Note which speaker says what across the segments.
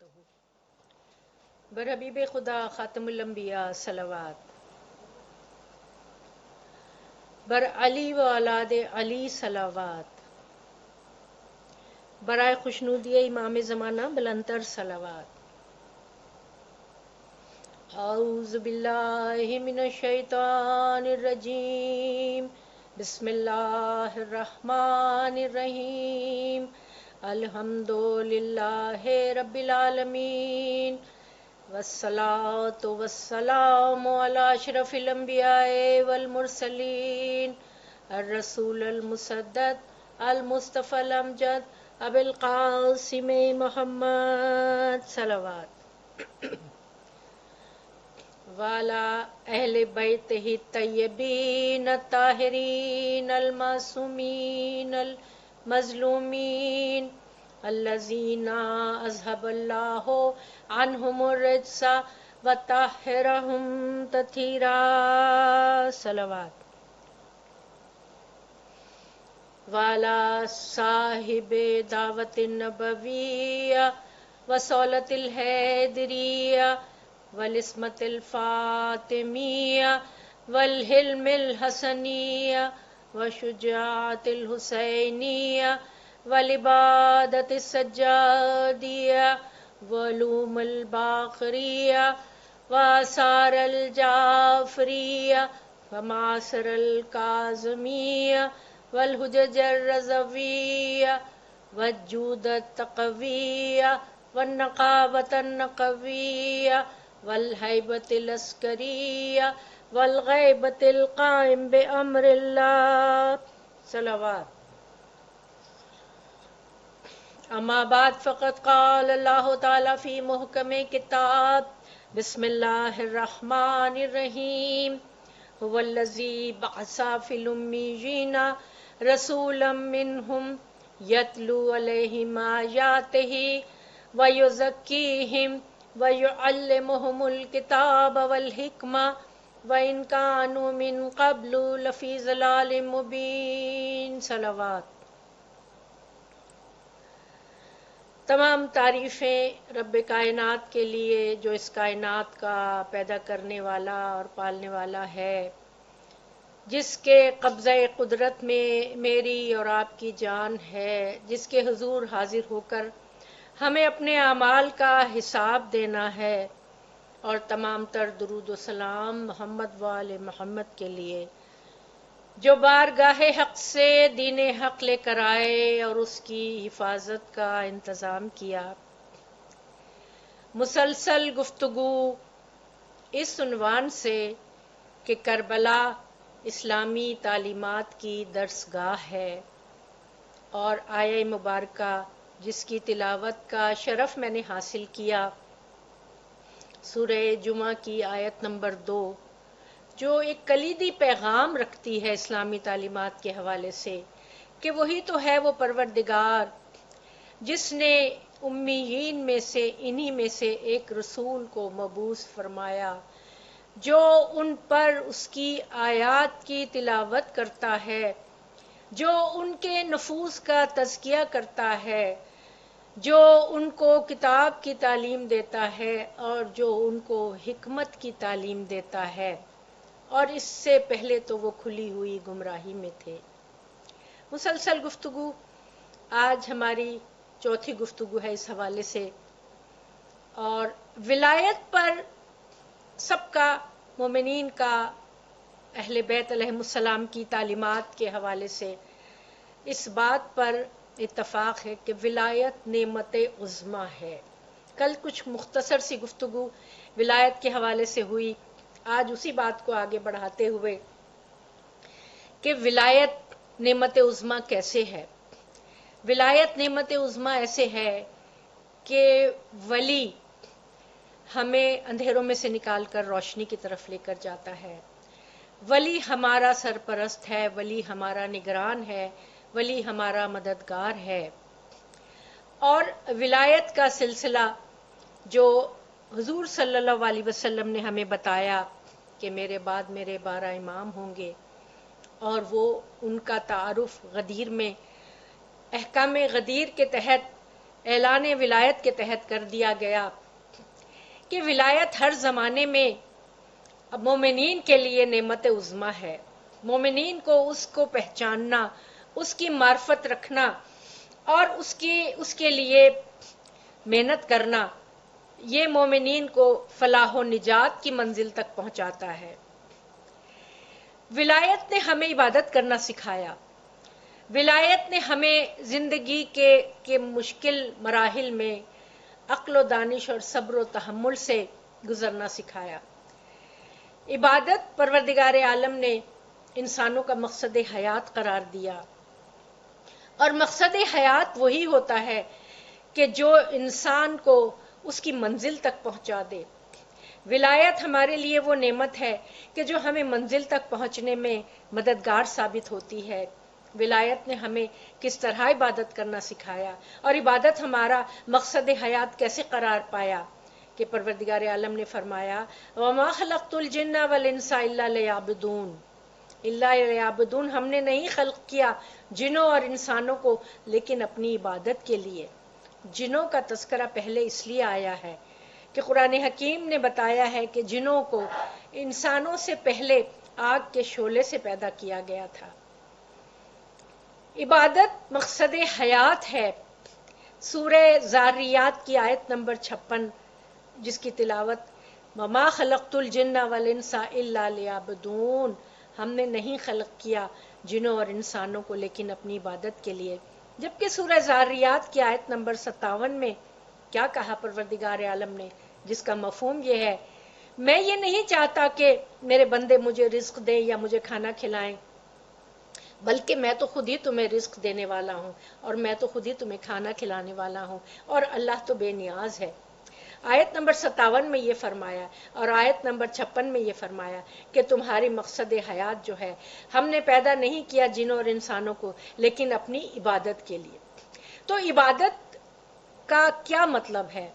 Speaker 1: وبرکاتہ۔ برحبیب خدا خاتم الانبیاء صلوات، بر علی و اولاد علی صلوات، برائے خوشنودی امام زمانہ بلندتر صلوات۔ اعوذ باللہ من الشیطان الرجیم، بسم اللہ الرحمن الرحیم، الحمد للہ رب العالمین، والصلاة والسلام علی اشرف الانبیاء والمرسلین، الرسول المسدد المصطفى الامجد ابی القاسم محمد صلوات، وعلى اہل بیتہ الطیبین الطاہرین المعصومین المظلومین الذین اذهب اللہ عنہم الرجس وطہرہم تطہیرا صلوات، وعلى صاحب دعوت النبویہ وصولۃ الحیدریہ والعصمت الفاطمیہ والحلم الحسنیہ وشجاعت الحسینیہ والعبادت السجادیہ وعلوم الباقریہ وآثار الجعفریہ ومعاصر الکاظمیہ والحجج الرضویہ والجود التقویہ والنقابۃ النقویہ والہیبۃ العسکریہ والغیبۃ القائم بامر اللہ صلوات۔ اما بعد فقد قال اللہ تعالی فی محکم کتاب، بسم اللہ الرحمن الرحیم، هو الذی بعث فی الامیین رسولا منہم یتلو علیہم آیاتہ ویزکیہم وَيُعَلِّمُهُمُ الْكِتَابَ وَالْحِكْمَةَ وَإِنْ كَانُوا مِنْ قَبْلُ لَفِي ضَلَالٍ مُبِينٍ صلوات۔ تمام تعریفیں رب کائنات کے لیے جو اس کائنات کا پیدا کرنے والا اور پالنے والا ہے، جس کے قبضہ قدرت میں میری اور آپ کی جان ہے، جس کے حضور حاضر ہو کر ہمیں اپنے اعمال کا حساب دینا ہے، اور تمام تر درود و سلام محمد و آل محمد کے لیے جو بارگاہ حق سے دین حق لے کر آئے اور اس کی حفاظت کا انتظام کیا۔ مسلسل گفتگو اس عنوان سے کہ کربلا اسلامی تعلیمات کی درسگاہ ہے، اور آیہ مبارکہ جس کی تلاوت کا شرف میں نے حاصل کیا، سورہ جمعہ کی آیت نمبر 2، جو ایک کلیدی پیغام رکھتی ہے اسلامی تعلیمات کے حوالے سے، کہ وہی تو ہے وہ پروردگار جس نے امیین میں سے انہی میں سے ایک رسول کو مبعوث فرمایا، جو ان پر اس کی آیات کی تلاوت کرتا ہے، جو ان کے نفوس کا تزکیہ کرتا ہے، جو ان کو کتاب کی تعلیم دیتا ہے، اور جو ان کو حکمت کی تعلیم دیتا ہے، اور اس سے پہلے تو وہ کھلی ہوئی گمراہی میں تھے۔ مسلسل گفتگو، آج ہماری چوتھی گفتگو ہے اس حوالے سے، اور ولایت پر سب کا، مومنین کا، اہل بیت علیہم السلام کی تعلیمات کے حوالے سے اس بات پر اتفاق ہے کہ ولایت نعمت عظمیٰ ہے۔ کل کچھ مختصر سی گفتگو ولایت کے حوالے سے ہوئی، آج اسی بات کو آگے بڑھاتے ہوئے کہ ولایت نعمت عظمیٰ کیسے ہے۔ ولایت نعمت عظمیٰ ایسے ہے کہ ولی ہمیں اندھیروں میں سے نکال کر روشنی کی طرف لے کر جاتا ہے، ولی ہمارا سرپرست ہے، ولی ہمارا نگران ہے، ولی ہمارا مددگار ہے۔ اور ولایت کا سلسلہ جو حضور صلی اللہ علیہ وسلم نے ہمیں بتایا کہ میرے بعد میرے 12 امام ہوں گے، اور وہ ان کا تعارف غدیر میں، احکام غدیر کے تحت اعلان ولایت کے تحت کر دیا گیا کہ ولایت ہر زمانے میں مومنین کے لیے نعمت عظمیٰ ہے. مومنین کو اس کو پہچاننا، اس کی معرفت رکھنا اور اس کے لیے محنت کرنا، یہ مومنین کو فلاح و نجات کی منزل تک پہنچاتا ہے. ولایت نے ہمیں عبادت کرنا سکھایا. ولایت نے ہمیں زندگی کے مشکل مراحل میں عقل و دانش اور صبر و تحمل سے گزرنا سکھایا. عبادت پروردگار عالم نے انسانوں کا مقصد حیات قرار دیا، اور مقصد حیات وہی ہوتا ہے کہ جو انسان کو اس کی منزل تک پہنچا دے. ولایت ہمارے لیے وہ نعمت ہے کہ جو ہمیں منزل تک پہنچنے میں مددگار ثابت ہوتی ہے. ولایت نے ہمیں کس طرح عبادت کرنا سکھایا اور عبادت ہمارا مقصد حیات کیسے قرار پایا کہ پروردگار عالم نے فرمایا وَمَا خَلَقْتُ الْجِنَّ وَالْإِنسَ إِلَّا لِيَعْبُدُونَ إِلَّا لِيَعْبُدُونَ ہم نے نہیں خلق کیا جنوں اور انسانوں کو لیکن اپنی عبادت کے لیے. جنوں کا تذکرہ پہلے اس لیے آیا ہے کہ قرآن حکیم نے بتایا ہے کہ جنوں کو انسانوں سے پہلے آگ کے شعلے سے پیدا کیا گیا تھا. عبادت مقصد حیات ہے. سورہ ذاریات کی آیت نمبر 56 جس کی تلاوت وَمَا خَلَقْتُ الْجِنَّ وَالْإِنسَ إِلَّا لِيَعْبُدُونَ ہم نے نہیں خلق کیا جنوں اور انسانوں کو لیکن اپنی عبادت کے لیے. جبکہ سورہ ذاریات کی آیت نمبر 57 میں کیا کہا پروردگار عالم نے، جس کا مفہوم یہ ہے میں یہ نہیں چاہتا کہ میرے بندے مجھے رزق دیں یا مجھے کھانا کھلائیں، بلکہ میں تو خود ہی تمہیں رزق دینے والا ہوں اور میں تو خود ہی تمہیں کھانا کھلانے والا ہوں اور اللہ تو بے نیاز ہے. آیت نمبر 57 میں یہ فرمایا اور آیت نمبر 56 میں یہ فرمایا کہ تمہاری مقصد حیات جو ہے ہم نے پیدا نہیں کیا جنوں اور انسانوں کو لیکن اپنی عبادت کے لیے. تو عبادت کا کیا مطلب ہے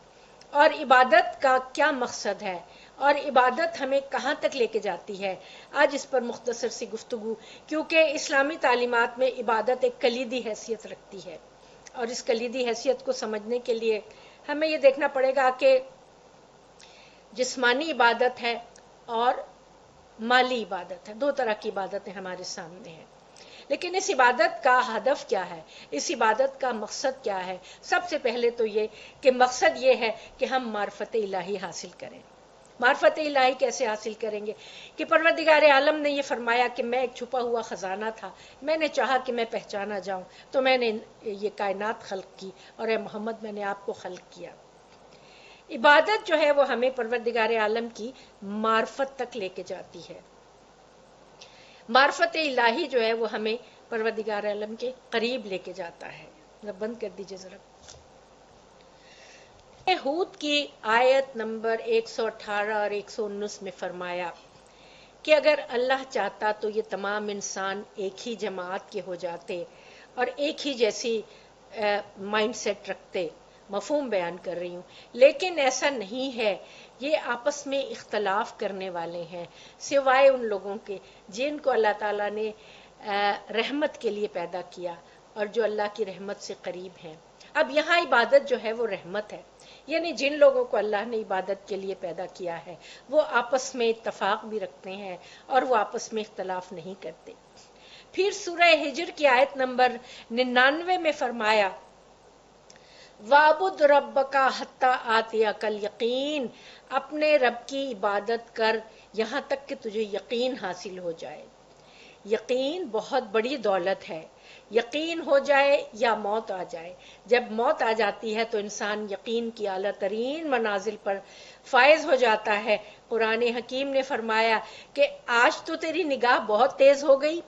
Speaker 1: اور عبادت کا کیا مقصد ہے اور عبادت ہمیں کہاں تک لے کے جاتی ہے، آج اس پر مختصر سی گفتگو، کیونکہ اسلامی تعلیمات میں عبادت ایک کلیدی حیثیت رکھتی ہے اور اس کلیدی حیثیت کو سمجھنے کے لیے ہمیں یہ دیکھنا پڑے گا کہ جسمانی عبادت ہے اور مالی عبادت ہے. دو طرح کی عبادتیں ہمارے سامنے ہیں، لیکن اس عبادت کا ہدف کیا ہے، اس عبادت کا مقصد کیا ہے؟ سب سے پہلے تو یہ کہ مقصد یہ ہے کہ ہم معرفت الہی حاصل کریں. معرفت الہی کیسے حاصل کریں گے کہ پروردگار عالم نے یہ فرمایا کہ میں ایک چھپا ہوا خزانہ تھا، میں نے چاہا کہ میں پہچانا جاؤں تو میں نے یہ کائنات خلق کی اور اے محمد میں نے آپ کو خلق کیا. عبادت جو ہے وہ ہمیں پروردگار عالم کی معرفت تک لے کے جاتی ہے. معرفت الہی جو ہے وہ ہمیں پروردگار عالم کے قریب لے کے جاتا ہے. بند کر دیجئے ذرا. ہود کی آیت نمبر 118 اور 119 میں فرمایا کہ اگر اللہ چاہتا تو یہ تمام انسان ایک ہی جماعت کے ہو جاتے اور ایک ہی جیسی مائنڈ سیٹ رکھتے. مفہوم بیان کر رہی ہوں، لیکن ایسا نہیں ہے. یہ آپس میں اختلاف کرنے والے ہیں سوائے ان لوگوں کے جن کو اللہ تعالیٰ نے رحمت کے لیے پیدا کیا اور جو اللہ کی رحمت سے قریب ہیں. اب یہاں عبادت جو ہے وہ رحمت ہے، یعنی جن لوگوں کو اللہ نے عبادت کے لیے پیدا کیا ہے وہ آپس میں اتفاق بھی رکھتے ہیں اور وہ آپس میں اختلاف نہیں کرتے. پھر سورہ ہجر کی آیت نمبر 99 میں فرمایا وَاعْبُدْ رَبَّكَ حَتَّى آتِيَكَ الْيَقِينُ اپنے رب کی عبادت کر یہاں تک کہ تجھے یقین حاصل ہو جائے. یقین بہت بڑی دولت ہے. یقین ہو جائے یا موت آ جائے. جب موت آ جاتی ہے تو انسان یقین کی اعلیٰ ترین منازل پر فائز ہو جاتا ہے. قرآن حکیم نے فرمایا کہ آج تو تیری نگاہ بہت تیز ہو گئی.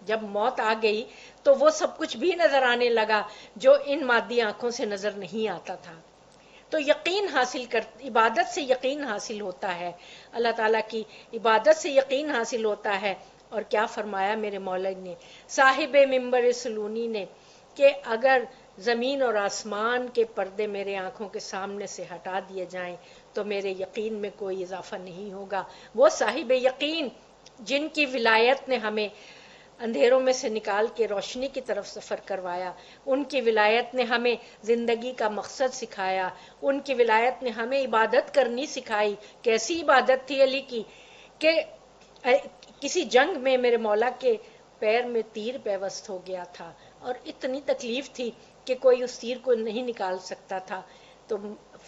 Speaker 1: جب موت آ گئی تو وہ سب کچھ بھی نظر آنے لگا جو ان مادی آنکھوں سے نظر نہیں آتا تھا. تو یقین حاصل عبادت سے یقین حاصل ہوتا ہے، اللہ تعالیٰ کی عبادت سے یقین حاصل ہوتا ہے. اور کیا فرمایا میرے مولا نے، صاحب منبر سلونی نے، کہ اگر زمین اور آسمان کے پردے میرے آنکھوں کے سامنے سے ہٹا دیے جائیں تو میرے یقین میں کوئی اضافہ نہیں ہوگا. وہ صاحب یقین جن کی ولایت نے ہمیں اندھیروں میں سے نکال کے روشنی کی طرف سفر کروایا، ان کی ولایت نے ہمیں زندگی کا مقصد سکھایا، ان کی ولایت نے ہمیں عبادت کرنی سکھائی۔ کیسی عبادت تھی علی کی کہ کسی جنگ میں میرے مولا کے پیر میں تیر پیوست ہو گیا تھا اور اتنی تکلیف تھی کہ کوئی اس تیر کو نہیں نکال سکتا تھا، تو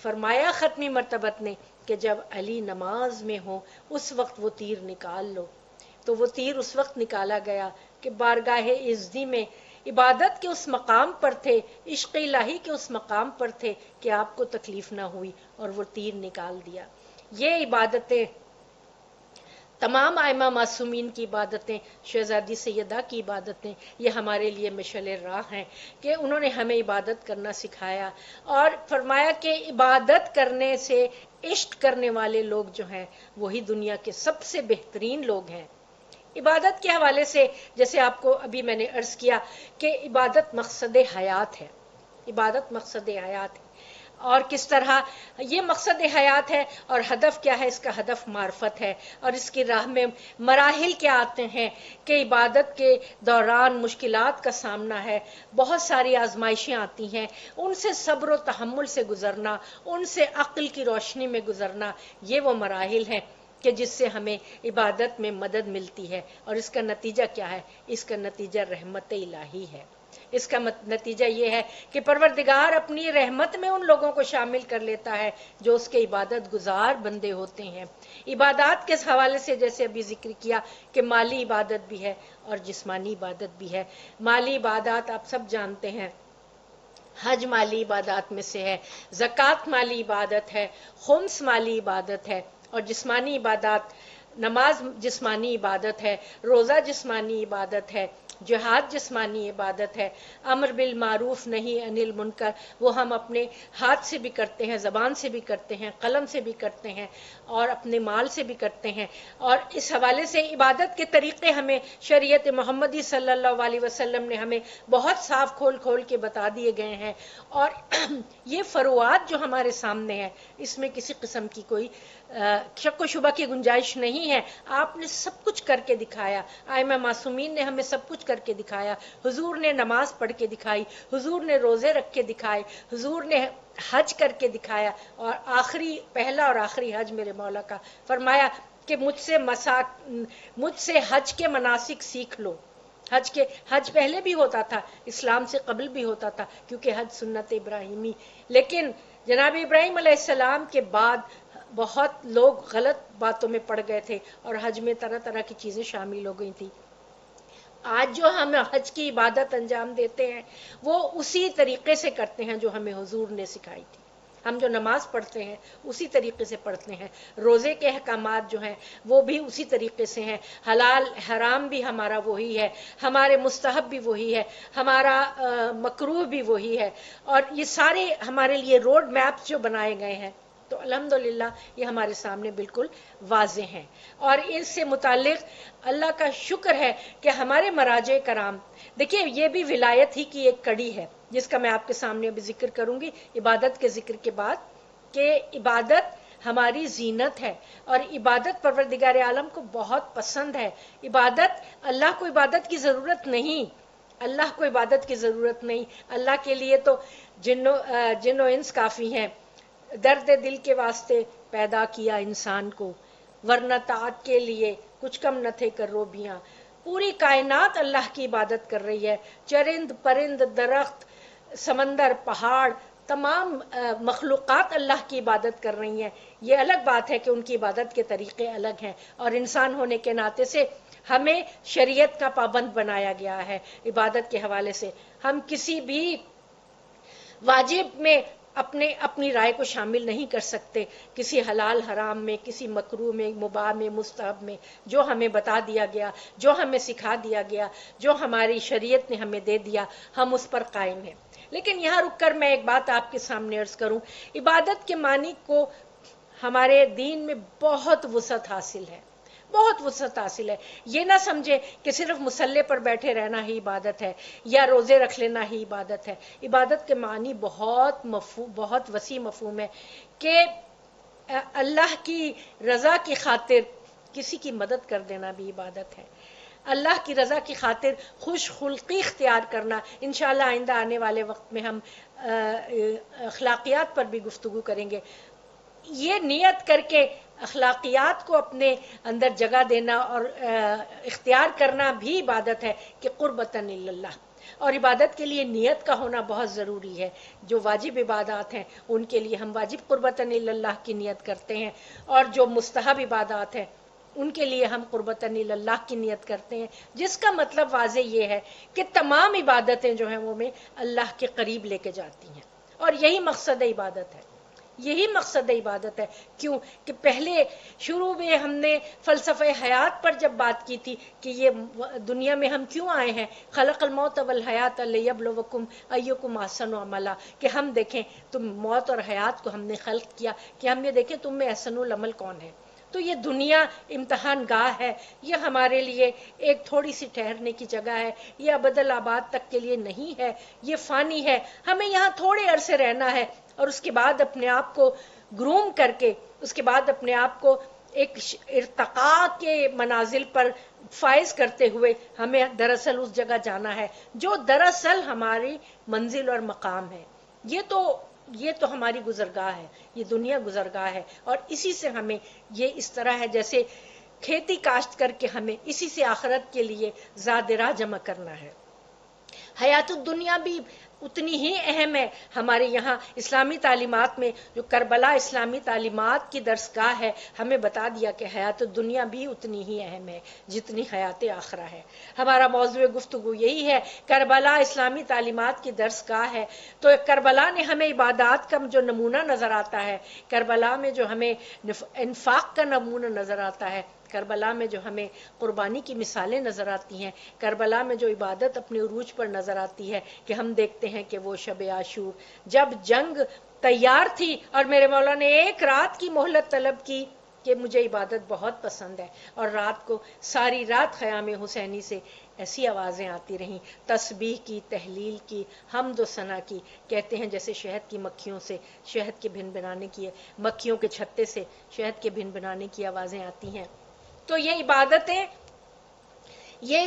Speaker 1: فرمایا ختمی مرتبت نے کہ جب علی نماز میں ہو اس وقت وہ تیر نکال لو، تو وہ تیر اس وقت نکالا گیا کہ بارگاہ عزتی میں عبادت کے اس مقام پر تھے، عشق الہی کے اس مقام پر تھے کہ آپ کو تکلیف نہ ہوئی اور وہ تیر نکال دیا۔ یہ عبادتیں تمام ائمہ معصومین کی عبادتیں، شہزادی سیدہ کی عبادتیں، یہ ہمارے لیے مشعل راہ ہیں کہ انہوں نے ہمیں عبادت کرنا سکھایا، اور فرمایا کہ عبادت کرنے سے عشق کرنے والے لوگ جو ہیں وہی دنیا کے سب سے بہترین لوگ ہیں۔ عبادت کے حوالے سے جیسے آپ کو ابھی میں نے عرض کیا کہ عبادت مقصد حیات ہے، عبادت مقصد حیات ہے، اور کس طرح یہ مقصد حیات ہے اور ہدف کیا ہے، اس کا ہدف معرفت ہے، اور اس کی راہ میں مراحل کیا آتے ہیں کہ عبادت کے دوران مشکلات کا سامنا ہے، بہت ساری آزمائشیں آتی ہیں، ان سے صبر و تحمل سے گزرنا، ان سے عقل کی روشنی میں گزرنا، یہ وہ مراحل ہیں کہ جس سے ہمیں عبادت میں مدد ملتی ہے، اور اس کا نتیجہ کیا ہے، اس کا نتیجہ رحمت الہی ہے۔ اس کا نتیجہ یہ ہے کہ پروردگار اپنی رحمت میں ان لوگوں کو شامل کر لیتا ہے جو اس کے عبادت گزار بندے ہوتے ہیں۔ عبادات کے حوالے سے جیسے ابھی ذکر کیا کہ مالی عبادت بھی ہے اور جسمانی عبادت بھی ہے۔ مالی عبادات آپ سب جانتے ہیں، حج مالی عبادات میں سے ہے، زکوٰۃ مالی عبادت ہے، خمس مالی عبادت ہے، اور جسمانی عبادات، نماز جسمانی عبادت ہے، روزہ جسمانی عبادت ہے، جہاد جسمانی عبادت ہے، امر بالمعروف نہی عن المنکر وہ ہم اپنے ہاتھ سے بھی کرتے ہیں، زبان سے بھی کرتے ہیں، قلم سے بھی کرتے ہیں، اور اپنے مال سے بھی کرتے ہیں، اور اس حوالے سے عبادت کے طریقے ہمیں شریعت محمدی صلی اللہ علیہ وسلم نے ہمیں بہت صاف کھول کھول کے بتا دیے گئے ہیں، اور یہ فروعات جو ہمارے سامنے ہے اس میں کسی قسم کی کوئی شک و شبہ کی گنجائش نہیں ہے۔ آپ نے سب کچھ کر کے دکھایا، ائمہ معصومین نے ہمیں سب کچھ کر کے دکھایا، حضور نے نماز پڑھ کے دکھائی، حضور نے روزے رکھ کے دکھائے، حضور نے حج کر کے دکھایا، اور پہلا اور آخری حج میرے مولا کا فرمایا کہ مجھ سے حج کے مناسک سیکھ لو۔ حج پہلے بھی ہوتا تھا، اسلام سے قبل بھی ہوتا تھا، کیونکہ حج سنت ابراہیمی، لیکن جناب ابراہیم علیہ السلام کے بعد بہت لوگ غلط باتوں میں پڑ گئے تھے اور حج میں طرح طرح کی چیزیں شامل ہو گئی تھی۔ آج جو ہم حج کی عبادت انجام دیتے ہیں وہ اسی طریقے سے کرتے ہیں جو ہمیں حضور نے سکھائی تھی۔ ہم جو نماز پڑھتے ہیں اسی طریقے سے پڑھتے ہیں، روزے کے احکامات جو ہیں وہ بھی اسی طریقے سے ہیں، حلال حرام بھی ہمارا وہی ہے، ہمارے مستحب بھی وہی ہے، ہمارا مکروہ بھی وہی ہے، اور یہ سارے ہمارے لیے روڈ میپس جو بنائے گئے ہیں تو الحمدللہ یہ ہمارے سامنے بالکل واضح ہیں، اور اس سے متعلق اللہ کا شکر ہے کہ ہمارے مراجع کرام، دیکھیے یہ بھی ولایت ہی کی ایک کڑی ہے جس کا میں آپ کے سامنے ابھی ذکر کروں گی عبادت کے ذکر کے بعد، کہ عبادت ہماری زینت ہے، اور عبادت پروردگار عالم کو بہت پسند ہے۔ عبادت، اللہ کو عبادت کی ضرورت نہیں، اللہ کو عبادت کی ضرورت نہیں، اللہ کے لیے تو جن و انس کافی ہیں۔ درد دل کے واسطے پیدا کیا انسان کو، ورنہ طاعت کے لیے کچھ کم نہ تھے کروبیاں۔ پوری کائنات اللہ کی عبادت کر رہی ہے، چرند پرند درخت سمندر پہاڑ تمام مخلوقات اللہ کی عبادت کر رہی ہیں۔ یہ الگ بات ہے کہ ان کی عبادت کے طریقے الگ ہیں، اور انسان ہونے کے ناطے سے ہمیں شریعت کا پابند بنایا گیا ہے عبادت کے حوالے سے۔ ہم کسی بھی واجب میں اپنی رائے کو شامل نہیں کر سکتے، کسی حلال حرام میں، کسی مکروہ میں، مباح میں، مستحب میں، جو ہمیں بتا دیا گیا، جو ہمیں سکھا دیا گیا، جو ہماری شریعت نے ہمیں دے دیا، ہم اس پر قائم ہیں۔ لیکن یہاں رک کر میں ایک بات آپ کے سامنے عرض کروں، عبادت کے معنی کو ہمارے دین میں بہت وسعت حاصل ہے، بہت وسعت حاصل ہے۔ یہ نہ سمجھے کہ صرف مصلی پر بیٹھے رہنا ہی عبادت ہے یا روزے رکھ لینا ہی عبادت ہے۔ عبادت کے معنی بہت وسیع مفہوم ہے کہ اللہ کی رضا کی خاطر کسی کی مدد کر دینا بھی عبادت ہے، اللہ کی رضا کی خاطر خوش خلقی اختیار کرنا. انشاءاللہ آئندہ آنے والے وقت میں ہم اخلاقیات پر بھی گفتگو کریں گے. یہ نیت کر کے اخلاقیات کو اپنے اندر جگہ دینا اور اختیار کرنا بھی عبادت ہے کہ قربتاً اللہ. اور عبادت کے لیے نیت کا ہونا بہت ضروری ہے. جو واجب عبادات ہیں ان کے لیے ہم واجب قربتاً اللہ کی نیت کرتے ہیں، اور جو مستحب عبادات ہیں ان کے لیے ہم قربتاً اللہ کی نیت کرتے ہیں، جس کا مطلب واضح یہ ہے کہ تمام عبادتیں جو ہیں وہ ہمیں اللہ کے قریب لے کے جاتی ہیں. اور یہی مقصد عبادت ہے، یہی مقصد عبادت ہے. کیوں کہ پہلے شروع میں ہم نے فلسفہ حیات پر جب بات کی تھی کہ یہ دنیا میں ہم کیوں آئے ہیں، خلق الموت والحیات لیبلوکم ایکم احسن عملا، کہ ہم دیکھیں تم موت اور حیات کو ہم نے خلق کیا کہ ہم یہ دیکھیں تم میں احسن العمل کون ہے. تو یہ دنیا امتحان گاہ ہے، یہ ہمارے لیے ایک تھوڑی سی ٹھہرنے کی جگہ ہے، یہ ابدالآباد تک کے لیے نہیں ہے، یہ فانی ہے. ہمیں یہاں تھوڑے عرصے رہنا ہے اور اس کے بعد اپنے آپ کو گروم کر کے، اس کے بعد اپنے آپ کو ایک ارتقاء کے منازل پر فائز کرتے ہوئے ہمیں دراصل اس جگہ جانا ہے جو دراصل ہماری منزل اور مقام ہے. یہ تو ہماری گزرگاہ ہے، یہ دنیا گزرگاہ ہے، اور اسی سے ہمیں یہ اس طرح ہے جیسے کھیتی کاشت کر کے ہمیں اسی سے آخرت کے لیے زاد راہ جمع کرنا ہے. حیات الدنیا بھی اتنی ہی اہم ہے. ہمارے یہاں اسلامی تعلیمات میں جو کربلا اسلامی تعلیمات کی درسگاہ ہے، ہمیں بتا دیا کہ حیات الدنیا بھی اتنی ہی اہم ہے جتنی حیات آخرہ ہے. ہمارا موضوع گفتگو یہی ہے، کربلا اسلامی تعلیمات کی درسگاہ ہے. تو کربلا نے ہمیں عبادات کا جو نمونہ نظر آتا ہے، کربلا میں جو ہمیں انفاق کا نمونہ نظر آتا ہے، کربلا میں جو ہمیں قربانی کی مثالیں نظر آتی ہیں، کربلا میں جو عبادت اپنے عروج پر نظر آتی ہے کہ ہم دیکھتے ہیں کہ وہ شب عاشور جب جنگ تیار تھی اور میرے مولا نے ایک رات کی مہلت طلب کی کہ مجھے عبادت بہت پسند ہے، اور رات کو ساری رات خیام حسینی سے ایسی آوازیں آتی رہیں، تسبیح کی، تحلیل کی، حمد و ثنا کی. کہتے ہیں جیسے شہد کی مکھیوں سے شہد کے بھن بنانے کی، مکھیوں کے چھتے سے شہد کے بھن بنانے کی آوازیں آتی ہیں. تو یہ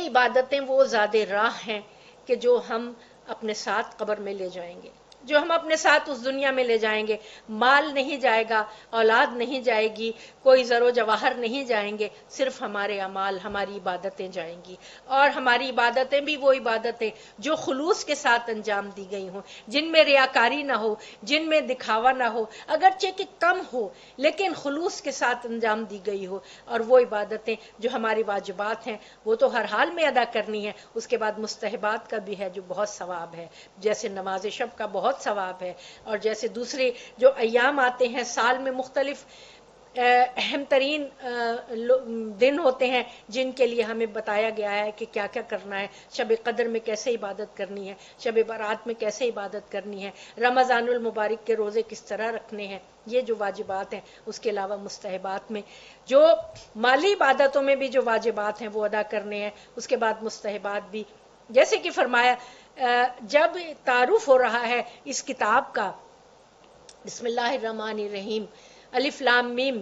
Speaker 1: عبادتیں وہ زاد راہ ہیں کہ جو ہم اپنے ساتھ قبر میں لے جائیں گے، جو ہم اپنے ساتھ اس دنیا میں لے جائیں گے. مال نہیں جائے گا، اولاد نہیں جائے گی، کوئی زر و جواہر نہیں جائیں گے، صرف ہمارے اعمال، ہماری عبادتیں جائیں گی. اور ہماری عبادتیں بھی وہ عبادتیں جو خلوص کے ساتھ انجام دی گئی ہوں، جن میں ریاکاری نہ ہو، جن میں دکھاوا نہ ہو، اگرچہ کہ کم ہو لیکن خلوص کے ساتھ انجام دی گئی ہو. اور وہ عبادتیں جو ہماری واجبات ہیں وہ تو ہر حال میں ادا کرنی ہے. اس کے بعد مستحبات کا بھی ہے جو بہت ثواب ہے، جیسے نماز شب کا بہت ثواب ہے، اور جیسے دوسرے جو ایام آتے ہیں سال میں مختلف اہم ترین دن ہوتے ہیں جن کے لیے ہمیں بتایا گیا ہے کہ کیا کیا کرنا ہے. شب قدر میں کیسے عبادت کرنی ہے، شب برات میں کیسے عبادت کرنی ہے، رمضان المبارک کے روزے کس طرح رکھنے ہیں. یہ جو واجبات ہیں، اس کے علاوہ مستحبات میں جو مالی عبادتوں میں بھی جو واجبات ہیں وہ ادا کرنے ہیں. اس کے بعد مستحبات بھی، جیسے کہ فرمایا جب تعارف ہو رہا ہے اس کتاب کا، بسم اللہ الرحمن الرحیم، الف لام میم،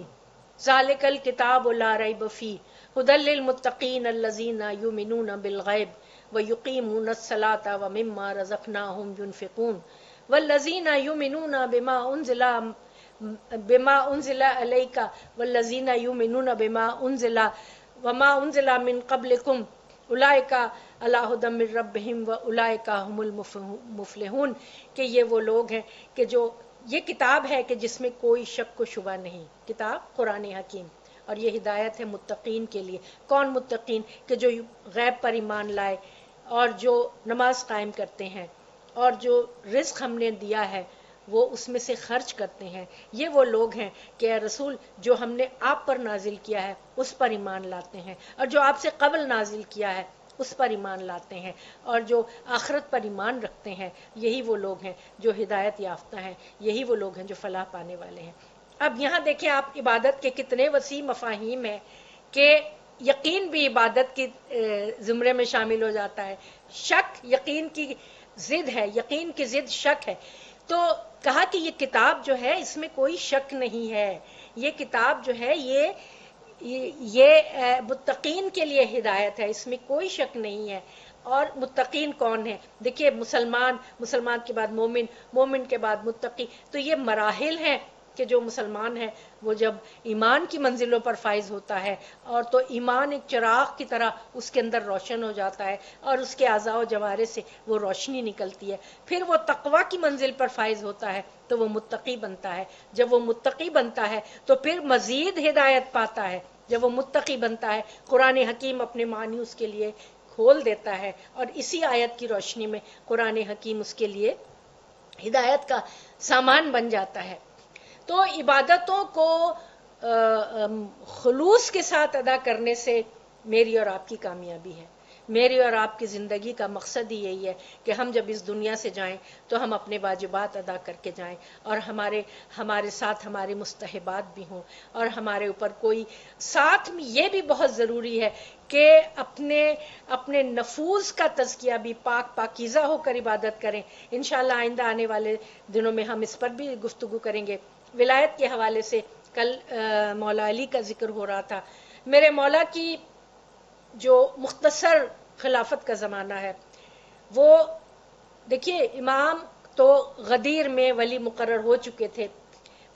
Speaker 1: ذالک الکتاب لا ریب فیہ ھدی للمتقین الذین یؤمنون بالغیب ویقیمون الصلاۃ ومما رزقناہم ینفقون والذین یؤمنون بما انزل الیک والذین یؤمنون بما انزل وما انزل من قبلکم اولئک علی ھدی من ربہم واولئک ھم المفلحون. کہ یہ وہ لوگ ہیں کہ جو، یہ کتاب ہے کہ جس میں کوئی شک و شبہ نہیں، کتاب قرآن حکیم، اور یہ ہدایت ہے متقین کے لیے. کون متقین؟ کہ جو غیب پر ایمان لائے اور جو نماز قائم کرتے ہیں اور جو رزق ہم نے دیا ہے وہ اس میں سے خرچ کرتے ہیں. یہ وہ لوگ ہیں کہ اے رسول جو ہم نے آپ پر نازل کیا ہے اس پر ایمان لاتے ہیں، اور جو آپ سے قبل نازل کیا ہے اس پر ایمان لاتے ہیں، اور جو آخرت پر ایمان رکھتے ہیں. یہی وہ لوگ ہیں جو ہدایت یافتہ ہیں، یہی وہ لوگ ہیں جو فلاح پانے والے ہیں. اب یہاں دیکھیں آپ عبادت کے کتنے وسیع مفاہیم ہیں کہ یقین بھی عبادت کے زمرے میں شامل ہو جاتا ہے. شک یقین کی ضد ہے، یقین کی ضد شک ہے. تو کہا کہ یہ کتاب جو ہے اس میں کوئی شک نہیں ہے، یہ کتاب جو ہے یہ یہ متقین کے لیے ہدایت ہے، اس میں کوئی شک نہیں ہے۔ اور متقین کون ہیں؟ دیکھیے مسلمان کے بعد مومن، مومن کے بعد متقی، تو یہ مراحل ہیں کہ جو مسلمان ہے وہ جب ایمان کی منزلوں پر فائز ہوتا ہے، اور تو ایمان ایک چراغ کی طرح اس کے اندر روشن ہو جاتا ہے اور اس کے اعضاء و جوارح سے وہ روشنی نکلتی ہے، پھر وہ تقویٰ کی منزل پر فائز ہوتا ہے تو وہ متقی بنتا ہے، جب وہ متقی بنتا ہے تو پھر مزید ہدایت پاتا ہے، جب وہ متقی بنتا ہے قرآن حکیم اپنے معنی اس کے لیے کھول دیتا ہے، اور اسی آیت کی روشنی میں قرآن حکیم اس کے لیے ہدایت کا سامان بن جاتا ہے۔ تو عبادتوں کو خلوص کے ساتھ ادا کرنے سے میری اور آپ کی کامیابی ہے۔ میری اور آپ کی زندگی کا مقصد ہی یہی ہے کہ ہم جب اس دنیا سے جائیں تو ہم اپنے واجبات ادا کر کے جائیں، اور ہمارے ساتھ ہمارے مستحبات بھی ہوں، اور ہمارے اوپر کوئی ساتھ میں یہ بھی بہت ضروری ہے کہ اپنے نفوس کا تزکیہ بھی پاکیزہ ہو کر عبادت کریں۔ انشاءاللہ آئندہ آنے والے دنوں میں ہم اس پر بھی گفتگو کریں گے۔ ولایت کے حوالے سے کل مولا علی کا ذکر ہو رہا تھا۔ میرے مولا کی جو مختصر خلافت کا زمانہ ہے، وہ دیکھیے امام تو غدیر میں ولی مقرر ہو چکے تھے،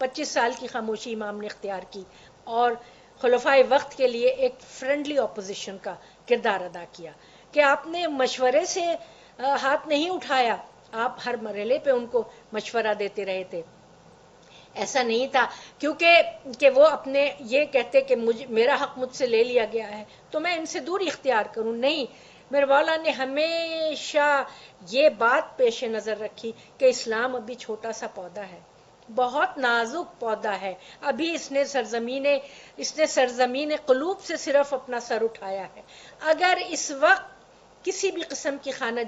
Speaker 1: 25 سال کی خاموشی امام نے اختیار کی، اور خلفائے وقت کے لیے ایک فرینڈلی اپوزیشن کا کردار ادا کیا کہ آپ نے مشورے سے ہاتھ نہیں اٹھایا، آپ ہر مرحلے پہ ان کو مشورہ دیتے رہے تھے۔ ایسا نہیں تھا کہ وہ اپنے یہ کہتے کہ میرا حق مجھ سے لے لیا گیا ہے تو میں ان سے دوری اختیار کروں، نہیں، میرے مولا نے ہمیشہ یہ بات پیش نظر رکھی کہ اسلام ابھی چھوٹا سا پودا ہے، بہت نازک پودا ہے، ابھی اس نے سرزمین قلوب سے صرف اپنا سر اٹھایا ہے۔ اگر اس وقت کسی بھی قسم کی خانہ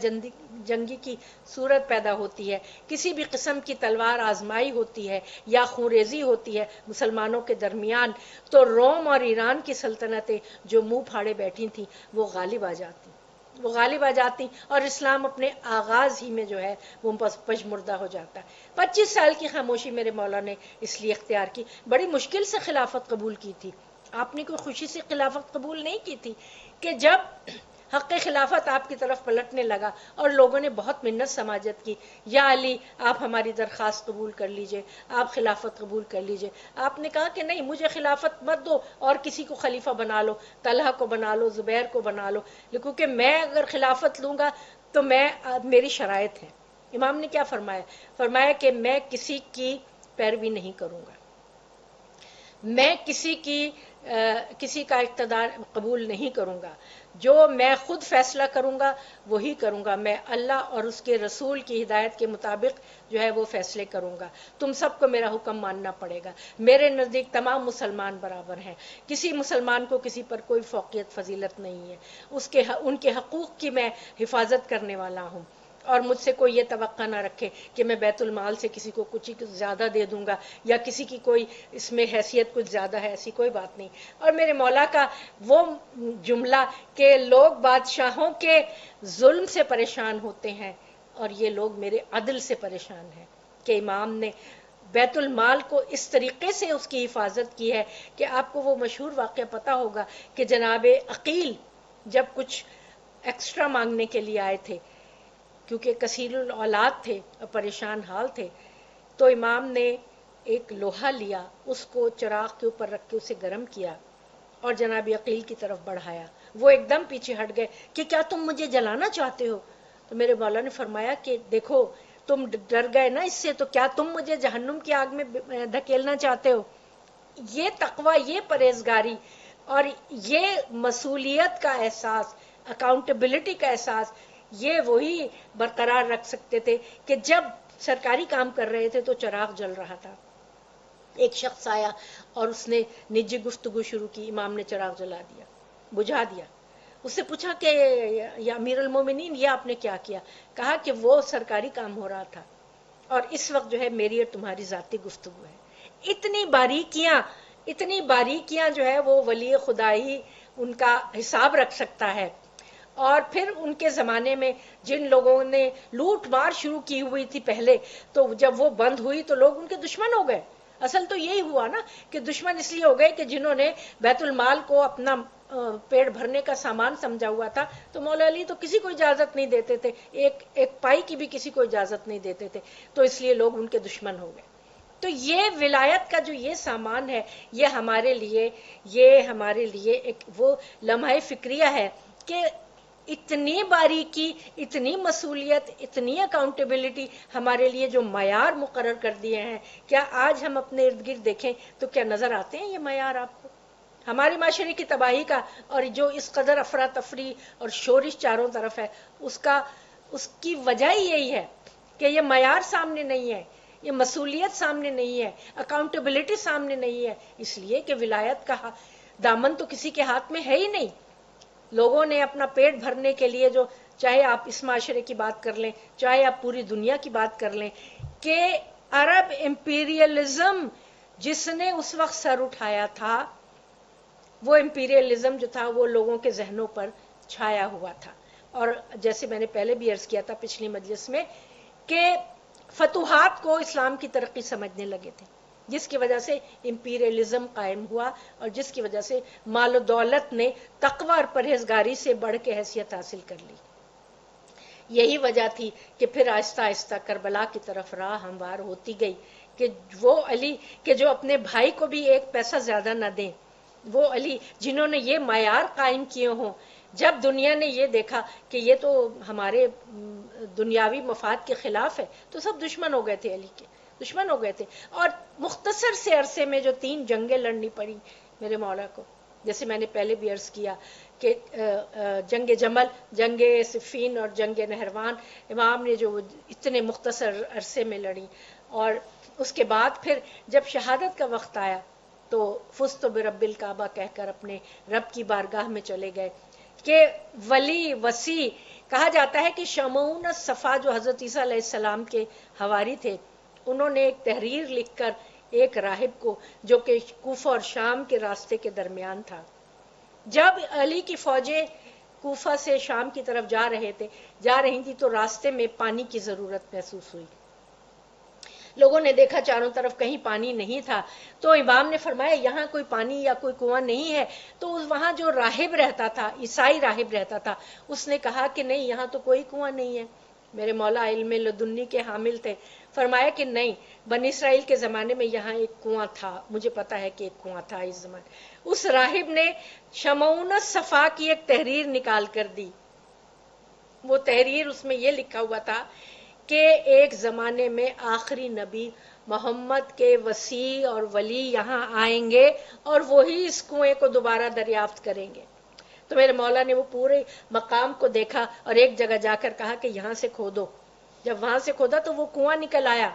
Speaker 1: جنگی کی صورت پیدا ہوتی ہے، کسی بھی قسم کی تلوار آزمائی ہوتی ہے یا خونریزی ہوتی ہے مسلمانوں کے درمیان، تو روم اور ایران کی سلطنتیں جو منہ پھاڑے بیٹھی تھیں وہ غالب آ جاتی اور اسلام اپنے آغاز ہی میں جو ہے وہ پشمردہ ہو جاتا ہے۔ 25 سال کی خاموشی میرے مولا نے اس لیے اختیار کی، بڑی مشکل سے خلافت قبول کی تھی، آپ نے کوئی خوشی سے خلافت قبول نہیں کی تھی، کہ جب حق خلافت آپ کی طرف پلٹنے لگا اور لوگوں نے بہت منت سماجت کی، یا علی آپ ہماری درخواست قبول کر لیجئے، آپ خلافت قبول کر لیجئے، آپ نے کہا کہ نہیں، مجھے خلافت مت دو، اور کسی کو خلیفہ بنا لو، طلحہ کو بنا لو، زبیر کو بنا لو، کیونکہ میں اگر خلافت لوں گا تو میری شرائط ہے۔ امام نے کیا فرمایا کہ میں کسی کی پیروی نہیں کروں گا، میں کسی کا اقتدار قبول نہیں کروں گا، جو میں خود فیصلہ کروں گا وہی کروں گا، میں اللہ اور اس کے رسول کی ہدایت کے مطابق جو ہے وہ فیصلے کروں گا، تم سب کو میرا حکم ماننا پڑے گا، میرے نزدیک تمام مسلمان برابر ہیں، کسی مسلمان کو کسی پر کوئی فوقیت فضیلت نہیں ہے، ان کے حقوق کی میں حفاظت کرنے والا ہوں، اور مجھ سے کوئی یہ توقع نہ رکھے کہ میں بیت المال سے کسی کو کچھ زیادہ دے دوں گا یا کسی کی کوئی اس میں حیثیت کچھ زیادہ ہے، ایسی کوئی بات نہیں۔ اور میرے مولا کا وہ جملہ کہ لوگ بادشاہوں کے ظلم سے پریشان ہوتے ہیں اور یہ لوگ میرے عدل سے پریشان ہیں، کہ امام نے بیت المال کو اس طریقے سے اس کی حفاظت کی ہے کہ آپ کو وہ مشہور واقعہ پتا ہوگا کہ جناب عقیل جب کچھ ایکسٹرا مانگنے کے لیے آئے تھے، کیونکہ کثیر الاولاد تھے اور پریشان حال تھے، تو امام نے ایک لوہا لیا، اس کو چراغ کے اوپر رکھ کے اسے گرم کیا اور جناب عقیل کی طرف بڑھایا، وہ ایک دم پیچھے ہٹ گئے کہ کیا تم مجھے جلانا چاہتے ہو؟ تو میرے مولا نے فرمایا کہ دیکھو تم ڈر گئے نا اس سے، تو کیا تم مجھے جہنم کی آگ میں دھکیلنا چاہتے ہو؟ یہ تقوی، یہ پرہیزگاری اور یہ مسئولیت کا احساس، اکاؤنٹیبلٹی کا احساس، یہ وہی برقرار رکھ سکتے تھے کہ جب سرکاری کام کر رہے تھے تو چراغ جل رہا تھا، ایک شخص آیا اور اس نے نجی گفتگو شروع کی، امام نے چراغ بجھا دیا، اس سے پوچھا کہ یا امیر المومنین یہ آپ نے کیا کیا؟ کہا کہ وہ سرکاری کام ہو رہا تھا اور اس وقت جو ہے میری اور تمہاری ذاتی گفتگو ہے۔ اتنی باریکیاں جو ہے وہ ولی خدا ہی ان کا حساب رکھ سکتا ہے۔ اور پھر ان کے زمانے میں جن لوگوں نے لوٹ مار شروع کی ہوئی تھی پہلے، تو جب وہ بند ہوئی تو لوگ ان کے دشمن ہو گئے، اصل تو یہی ہوا نا کہ دشمن اس لیے ہو گئے کہ جنہوں نے بیت المال کو اپنا پیٹ بھرنے کا سامان سمجھا ہوا تھا، تو مولا علی تو کسی کو اجازت نہیں دیتے تھے، ایک پائی کی بھی کسی کو اجازت نہیں دیتے تھے، تو اس لیے لوگ ان کے دشمن ہو گئے۔ تو یہ ولایت کا جو یہ سامان ہے، یہ ہمارے لیے ایک وہ لمحہ فکریہ ہے کہ اتنی باریکی، اتنی مسئولیت، اتنی اکاؤنٹیبلٹی ہمارے لیے جو معیار مقرر کر دیے ہیں، کیا آج ہم اپنے ارد گرد دیکھیں تو کیا نظر آتے ہیں یہ معیار آپ کو؟ ہماری معاشرے کی تباہی کا، اور جو اس قدر افراتفری اور شورش چاروں طرف ہے، اس کی وجہ ہی یہی ہے کہ یہ معیار سامنے نہیں ہے، یہ مسئولیت سامنے نہیں ہے، اکاؤنٹیبلٹی سامنے نہیں ہے، اس لیے کہ ولایت کا دامن تو کسی کے ہاتھ میں ہے ہی نہیں۔ لوگوں نے اپنا پیٹ بھرنے کے لیے جو، چاہے آپ اس معاشرے کی بات کر لیں، چاہے آپ پوری دنیا کی بات کر لیں، کہ عرب امپیریلزم جس نے اس وقت سر اٹھایا تھا، وہ امپیریلزم جو تھا وہ لوگوں کے ذہنوں پر چھایا ہوا تھا۔ اور جیسے میں نے پہلے بھی عرض کیا تھا پچھلی مجلس میں کہ فتوحات کو اسلام کی ترقی سمجھنے لگے تھے، جس کی وجہ سے امپیریلزم قائم ہوا، اور جس کی وجہ سے مال و دولت نے تقوی اور پرہیزگاری سے بڑھ کے حیثیت حاصل کر لی۔ یہی وجہ تھی کہ پھر آہستہ آہستہ کربلا کی طرف راہ ہموار ہوتی گئی، کہ وہ علی کہ جو اپنے بھائی کو بھی ایک پیسہ زیادہ نہ دیں، وہ علی جنہوں نے یہ معیار قائم کیے ہوں، جب دنیا نے یہ دیکھا کہ یہ تو ہمارے دنیاوی مفاد کے خلاف ہے، تو سب دشمن ہو گئے تھے، علی کے دشمن ہو گئے تھے۔ اور مختصر سے عرصے میں جو 3 جنگیں لڑنی پڑی میرے مولا کو، جیسے میں نے پہلے بھی عرض کیا کہ جنگ جمل، جنگ صفین اور جنگ نہروان امام نے جو اتنے مختصر عرصے میں لڑی، اور اس کے بعد پھر جب شہادت کا وقت آیا تو فزت برب الکعبہ کہہ کر اپنے رب کی بارگاہ میں چلے گئے۔ کہ ولی وسیع کہا جاتا ہے کہ شمعون الصفا جو حضرت عیسیٰ علیہ السلام کے حواری تھے، انہوں نے ایک تحریر لکھ کر ایک راہب کو، جو کہ کوفہ اور شام کے راستے کے درمیان تھا، جب علی کی فوجیں کوفہ سے شام کی طرف جا رہی تھی تو راستے میں پانی کی ضرورت محسوس ہوئی۔ لوگوں نے دیکھا چاروں طرف کہیں پانی نہیں تھا، تو امام نے فرمایا یہاں کوئی پانی یا کوئی کنواں نہیں ہے؟ تو وہاں جو راہب رہتا تھا، عیسائی راہب رہتا تھا، اس نے کہا کہ نہیں، یہاں تو کوئی کنواں نہیں ہے۔ میرے مولا علم لدنی کے حامل تھے، فرمایا کہ نہیں، بنی اسرائیل کے زمانے میں یہاں ایک کنواں تھا، مجھے پتا ہے کہ ایک کنواں تھا اس زمانے۔ اس راہب نے شمعون الصفا کی ایک تحریر نکال کر دی۔ وہ تحریر، اس میں یہ لکھا ہوا تھا کہ ایک زمانے میں آخری نبی محمد کے وسیع اور ولی یہاں آئیں گے اور وہی اس کنویں کو دوبارہ دریافت کریں گے۔ تو میرے مولا نے وہ پورے مقام کو دیکھا اور ایک جگہ جا کر کہا کہ یہاں سے کھودو۔ جب وہاں سے کھودا تو وہ کنواں نکل آیا،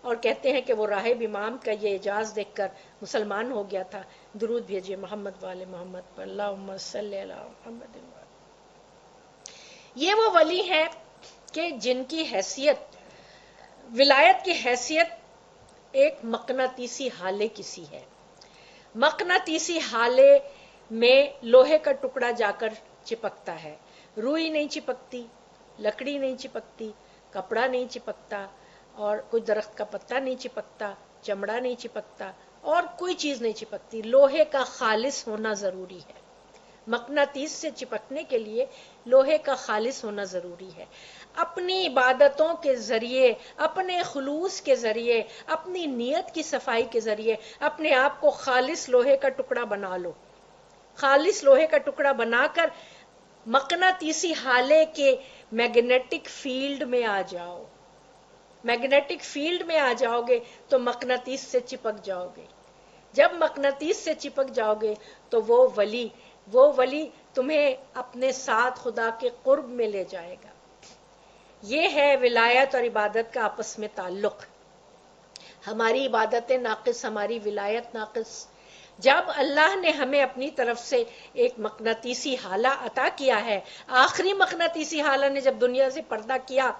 Speaker 1: اور کہتے ہیں کہ وہ راہب امام کا یہ اعجاز دیکھ کر مسلمان ہو گیا تھا۔ درود بھیجیے محمد والے محمد پر، اللہم صلی علی محمد۔ یہ وہ ولی ہیں کہ جن کی حیثیت، ولایت کی حیثیت ایک مقناطیسی ہالے کی سی ہے۔ مقناطیسی ہالے میں لوہے کا ٹکڑا جا کر چپکتا ہے، روئی نہیں چپکتی، لکڑی نہیں چپکتی، کپڑا نہیں چپکتا، اور کوئی درخت کا پتا نہیں چپکتا، چمڑا نہیں چپکتا، اور کوئی چیز نہیں چپکتی۔ لوہے کا خالص ہونا ضروری ہے۔ مقناطیس سے چپکنے کے لیے لوہے کا خالص ہونا ضروری ہے۔ اپنی عبادتوں کے ذریعے، اپنے خلوص کے ذریعے، اپنی نیت کی صفائی کے ذریعے اپنے آپ کو خالص لوہے کا ٹکڑا بنا لو۔ خالص لوہے کا ٹکڑا بنا کر مقناطیسی ہالے کے میگنیٹک فیلڈ میں آ جاؤ۔ میگنیٹک فیلڈ میں آ جاؤ گے تو مقناطیس سے چپک جاؤ گے۔ جب مقناطیس سے چپک جاؤ گے تو وہ ولی تمہیں اپنے ساتھ خدا کے قرب میں لے جائے گا۔ یہ ہے ولایت اور عبادت کا آپس میں تعلق۔ ہماری عبادتیں ناقص، ہماری ولایت ناقص۔ جب اللہ نے ہمیں اپنی طرف سے ایک مقناطیسی حالہ عطا کیا ہے، آخری مقناطیسی حالہ نے جب دنیا سے پردہ کیا،